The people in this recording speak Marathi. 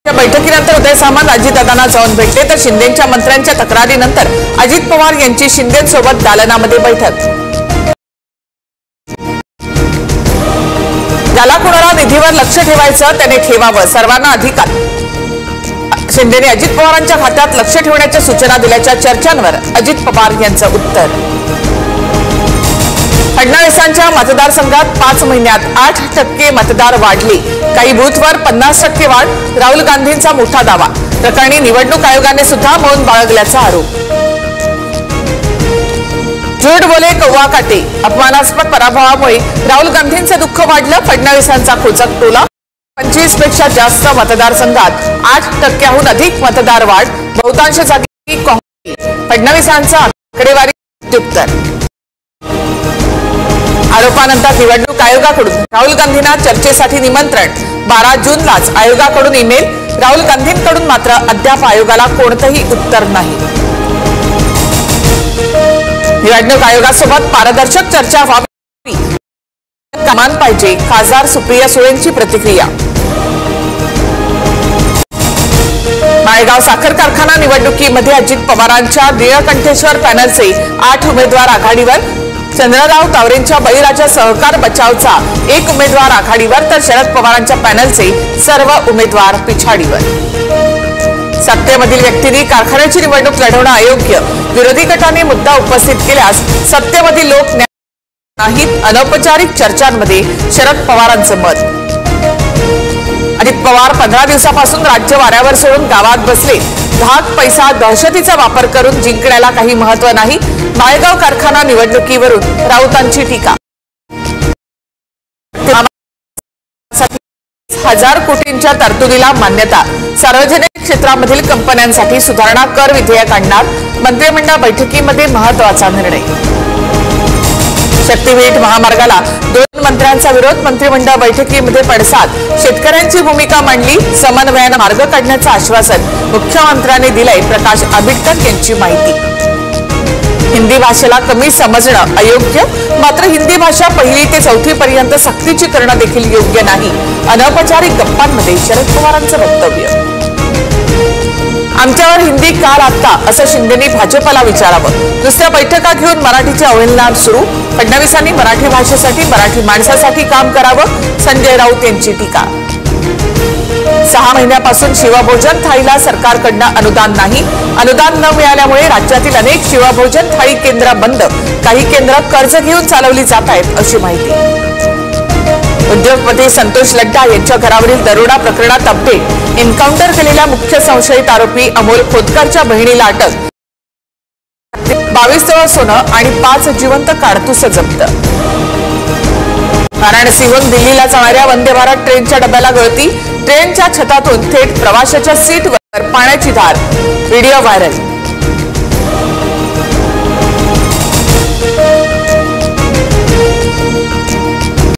बैठकीनंतर उदय सामंत अजितदादांना जाऊन भेटले तर शिंदेंच्या मंत्र्यांच्या तक्रारीनंतर अजित पवार यांची शिंदेंसोबत दालनामध्ये बैठक। ज्याला कोणाला निधीवर लक्ष ठेवायचं त्याने ठेवावं, सर्वांना अधिकार। शिंदेने अजित पवारांच्या खात्यात लक्ष ठेवण्याच्या सूचना दिल्याच्या चर्चांवर अजित पवार यांचं उत्तर। फडणवीसांच्या मतदारसंघात 5 महिन्यात 8% मतदार वाढले, काही बूथवर 50% वाढ, राहुल गांधींचा मोठा दावा। प्रकरणी निवडणूक आयोगाने सुद्धा मौन बाळगल्याचा आरोप। झूठ बोले कौवा काटे, अपमानास्पद पराभवामुळे राहुल गांधींचे दुःख वाढलं, फडणवीसांचा खोचक टोला। 25 पेक्षा जास्त मतदारसंघात 8%हून अधिक मतदार वाढ, बहुतांश जागी काँग्रेस, फडणवीसांचा आकडेवारी उत्तर। आरोपानंतर निवडणूक आयोगाकडून राहुल गांधींना चर्चेसाठी निमंत्रण, 12 जूनलाच आयोगाकडून ईमेल, राहुल गांधींकडून मात्र अद्याप आयोगाला कोणतेही उत्तर नाही। निवडणूक आयोगासोबत पारदर्शक चर्चा व्हावी, कमान पाहिजे, खासदार सुप्रिया सुळेंची प्रतिक्रिया। माळेगाव साखर कारखाना निवडणुकीमध्ये अजित पवारांच्या निळकंठेश्वर पॅनलचे 8 उमेदवार आघाडीवर, चंद्रराव तावरेंच्या बळीराजा सहकार बचावचा 1 उमेदवार आघाडीवर तर शरद पवारांच्या पॅनलचे सर्व उमेदवार पिछाडीवर। सत्तेमधील व्यक्तींनी कारखान्याची निवडणूक लढवणं अयोग्य, विरोधी गटाने मुद्दा उपस्थित केल्यास सत्तेमधील लोक नाहीत, अनौपचारिक चर्चांमध्ये शरद पवारांचं मत। अजित पवार 15 दिवसापासून राज्य वाऱ्यावर सोडून गावात बसले, धाक पैसा दहशतीचा वापर करून जिंकण्याला काही महत्व नाही, माळेगाव कारखाना निवडणुकीवरून राऊतांची टीका। 1000 कोटींच्या तरतुदीला मान्यता, सार्वजनिक क्षेत्रामधील कंपन्यांसाठी सुधारणा कर विधेयक आणणार, मंत्रिमंडळ बैठकीमध्ये महत्वाचा निर्णय। शक्तीपीठ महामार्गाला 2 मंत्र्यांचा विरोध, मंत्रिमंडळ बैठकीमध्ये पडसाद, शेतकऱ्यांची भूमिका मांडली, समन्वयानं मार्ग काढण्याचं आश्वासन मुख्यमंत्र्यांनी दिलंय, प्रकाश आंबेडकर यांची माहिती। हिंदी भाषेला कमी समजणं अयोग्य, मात्र हिंदी भाषा 1ली ते 4थी पर्यंत सक्तीची करणं देखील योग्य नाही, अनौपचारिक गप्पांमध्ये शरद पवारांचं वक्तव्य। आमच्यावर हिंदी का लादता असं शिंदेनी भाजपला विचारावं, दुसऱ्या बैठका घेऊन मराठीचे अवहेलना सुरू, फडणवीसांनी मराठी भाषेसाठी, मराठी माणसासाठी काम करावं, संजय राऊत यांची टीका। 6 महिन्यापासून शिवभोजन थाळीला सरकारकडनं अनुदान नाही, अनुदान न मिळाल्यामुळे राज्यातील अनेक शिवभोजन थाळी केंद्र बंद, काही केंद्र कर्ज घेऊन चालवली जात आहेत अशी माहिती। उद्योगपती संतोष लड्डा यांच्या घरावरील दरोडा प्रकरणात अपडेट, एन्काउंटर केलेल्या मुख्य संशयित आरोपी अमोल खोतकरच्या बहिणीला अटक, 22 तोळा सोनं आणि 5 जिवंत काडतूस जप्त। वाराणसीहून दिल्लीला जाणाऱ्या वंदे भारत ट्रेनच्या डब्याला गळती, ट्रेनच्या छतातून थेट प्रवाशाच्या सीटवर पाण्याची धार, व्हिडिओ व्हायरल।